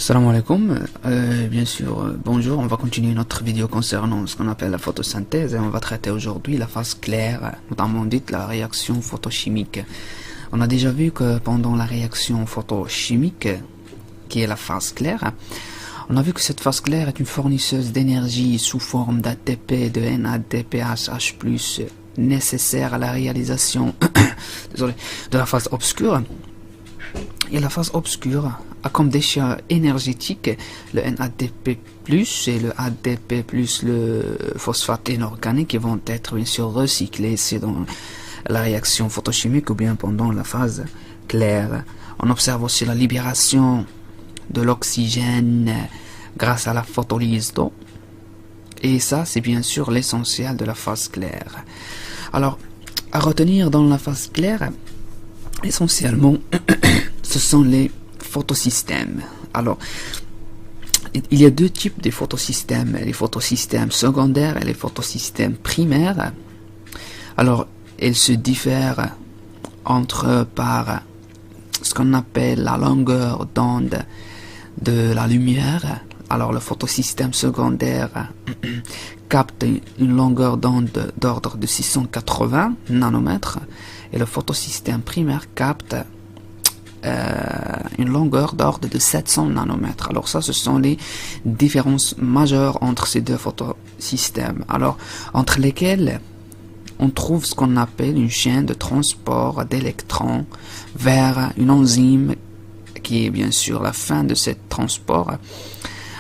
Salam alaikum, bien sûr, bonjour, on va continuer notre vidéo concernant ce qu'on appelle la photosynthèse et on va traiter aujourd'hui la phase claire, notamment dite la réaction photochimique. On a déjà vu que pendant la réaction photochimique, qui est la phase claire, on a vu que cette phase claire est une fournisseuse d'énergie sous forme d'ATP, de NADPH, H+, nécessaire à la réalisation désolé, de la phase obscure. Et la phase obscure a comme déchets énergétiques le NADP+, et le ADP+, le phosphate inorganique qui vont être bien sûr recyclés ici dans la réaction photochimique ou bien pendant la phase claire. On observe aussi la libération de l'oxygène grâce à la photolyse d'eau. Et ça, c'est bien sûr l'essentiel de la phase claire. Alors, à retenir dans la phase claire, essentiellement, ce sont les photosystèmes. Alors, il y a deux types de photosystèmes, les photosystèmes secondaires et les photosystèmes primaires. Alors, ils se diffèrent entre eux par ce qu'on appelle la longueur d'onde de la lumière. Alors, le photosystème secondaire capte une longueur d'onde d'ordre de 680 nanomètres et le photosystème primaire capte une longueur d'ordre de 700 nanomètres. Alors ça, ce sont les différences majeures entre ces deux photosystèmes. Alors, entre lesquels on trouve ce qu'on appelle une chaîne de transport d'électrons vers une enzyme qui est bien sûr la fin de ce transport.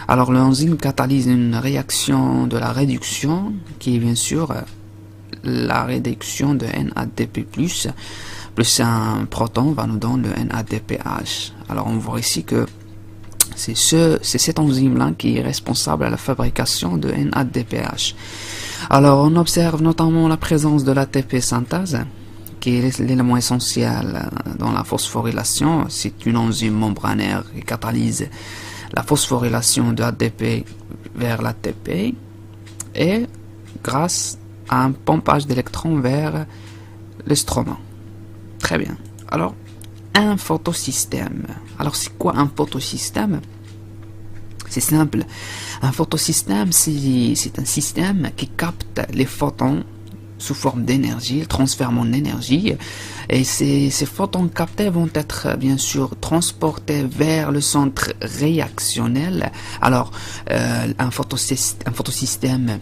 Alors l'enzyme catalyse une réaction de la réduction qui est bien sûr la réduction de NADP+, plus un proton va nous donner le NADPH. Alors on voit ici que c'est cette enzyme-là qui est responsable à la fabrication de NADPH. Alors on observe notamment la présence de l'ATP synthase, qui est l'élément essentiel dans la phosphorylation. C'est une enzyme membranaire qui catalyse la phosphorylation de l'ADP vers l'ATP et grâce à un pompage d'électrons vers le stroma. Très bien. Alors, un photosystème. Alors, c'est quoi un photosystème? C'est simple. Un photosystème, c'est un système qui capte les photons sous forme d'énergie, transforme en énergie. Et ces photons captés vont être, bien sûr, transportés vers le centre réactionnel. Alors, un photosystème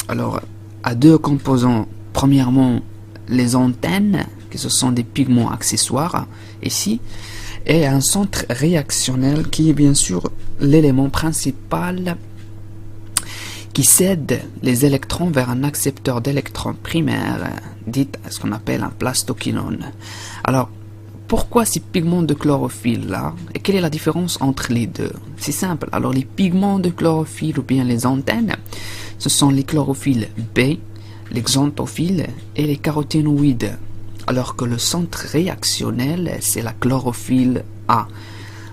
alors, a deux composants. Premièrement, les antennes, qui ce sont des pigments accessoires, ici, et un centre réactionnel qui est bien sûr l'élément principal qui cède les électrons vers un accepteur d'électrons primaire, dit ce qu'on appelle un plastoquinone. Alors, pourquoi ces pigments de chlorophylle là, et quelle est la différence entre les deux? C'est simple. Alors, les pigments de chlorophylle ou bien les antennes, ce sont les chlorophylles B, les xanthophiles et les caroténoïdes, alors que le centre réactionnel, c'est la chlorophylle A.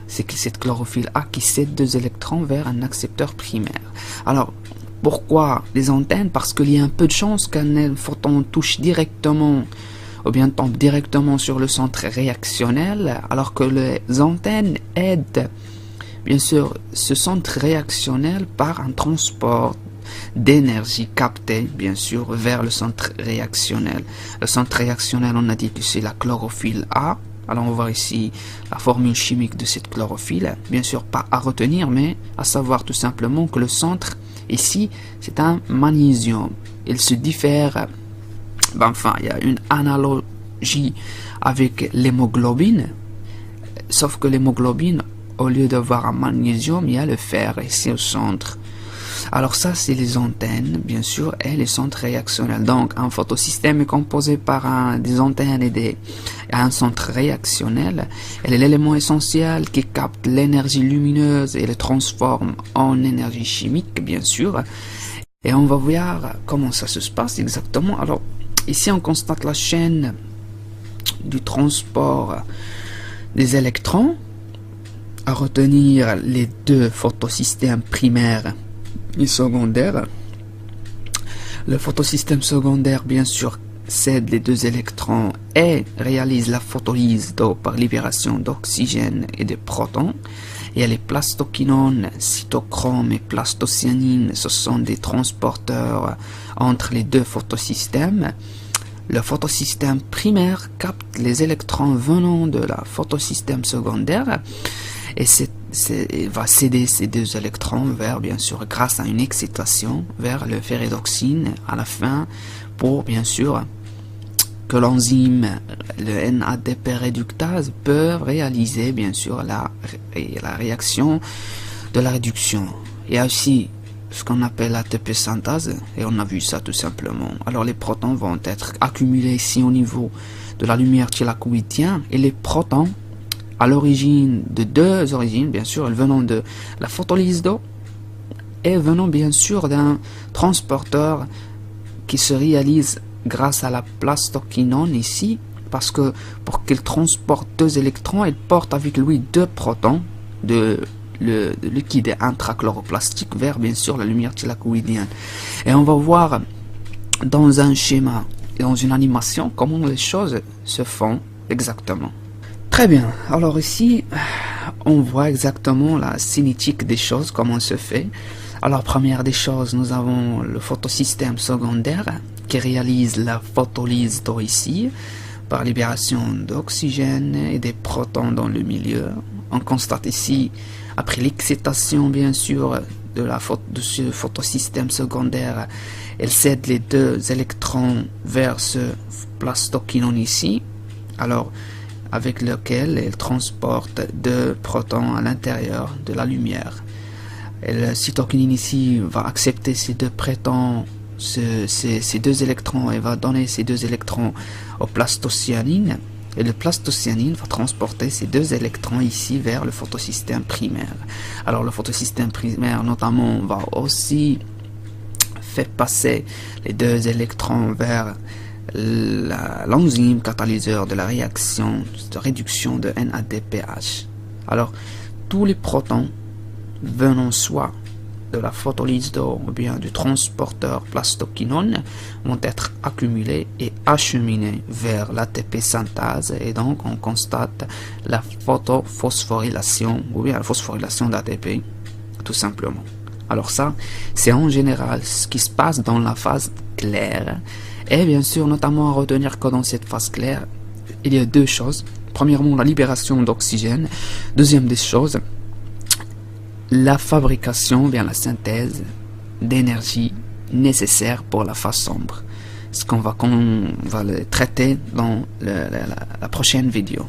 C'est que cette chlorophylle A qui cède deux électrons vers un accepteur primaire. Alors, pourquoi les antennes? Parce qu'il y a un peu de chance qu'un photon touche directement ou bien tombe directement sur le centre réactionnel, alors que les antennes aident, bien sûr, ce centre réactionnel par un transport d'énergie captée, bien sûr, vers le centre réactionnel. Le centre réactionnel, on a dit que c'est la chlorophylle A. Alors, on va voir ici la formule chimique de cette chlorophylle. Bien sûr, pas à retenir, mais à savoir tout simplement que le centre, ici, c'est un magnésium. Il se diffère, enfin, il y a une analogie avec l'hémoglobine, sauf que l'hémoglobine, au lieu d'avoir un magnésium, il y a le fer ici au centre. Alors ça, c'est les antennes, bien sûr, et les centres réactionnels. Donc, un photosystème est composé par des antennes et un centre réactionnel. Elle est l'élément essentiel qui capte l'énergie lumineuse et le transforme en énergie chimique, bien sûr. Et on va voir comment ça se passe exactement. Alors, ici, on constate la chaîne du transport des électrons. À retenir les deux photosystèmes primaires et secondaire. Le photosystème secondaire, bien sûr, cède les deux électrons et réalise la photolyse d'eau par libération d'oxygène et de protons. Il y a les plastoquinones, cytochrome et plastocyanine, ce sont des transporteurs entre les deux photosystèmes. Le photosystème primaire capte les électrons venant de la photosystème secondaire et va céder ces deux électrons vers, bien sûr, grâce à une excitation, vers le ferredoxine à la fin pour, bien sûr, que l'enzyme, le NADP réductase, peut réaliser, bien sûr, la réaction de la réduction. Il y a aussi ce qu'on appelle l'ATP synthase, et on a vu ça tout simplement. Alors les protons vont être accumulés ici au niveau de la lumière thylakoïdienne, et les protons, à l'origine de deux origines, bien sûr, venant de la photolyse d'eau, et venant bien sûr d'un transporteur qui se réalise grâce à la plastoquinone ici, parce que pour qu'il transporte deux électrons, il porte avec lui deux protons de liquide intrachoroplastique vers, bien sûr, la lumière thylakoïdienne. Et on va voir dans un schéma et dans une animation comment les choses se font exactement. Très bien, alors ici on voit exactement la cinétique des choses, comment se fait. Alors première des choses, nous avons le photosystème secondaire qui réalise la photolyse d'eau ici par libération d'oxygène et des protons dans le milieu. On constate ici, après l'excitation bien sûr de ce photosystème secondaire, elle cède les deux électrons vers ce plastoquinone ici, alors avec lequel elle transporte deux protons à l'intérieur de la lumière. Et le cytokinine ici va accepter ces deux protons, ces deux électrons, et va donner ces deux électrons au plastocyanine. Et le plastocyanine va transporter ces deux électrons ici vers le photosystème primaire. Alors le photosystème primaire notamment va aussi faire passer les deux électrons vers l'enzyme catalyseur de la réaction de réduction de NADPH. Alors tous les protons venant soit de la photolyse d'eau ou bien du transporteur plastoquinone vont être accumulés et acheminés vers l'ATP synthase, et donc on constate la photophosphorylation ou bien la phosphorylation d'ATP tout simplement. Alors ça, c'est en général ce qui se passe dans la phase claire, et bien sûr notamment à retenir que dans cette phase claire il y a deux choses. Premièrement, la libération d'oxygène. Deuxième des choses, la fabrication, bien la synthèse d'énergie nécessaire pour la phase sombre. Ce qu'on va le traiter dans la prochaine vidéo.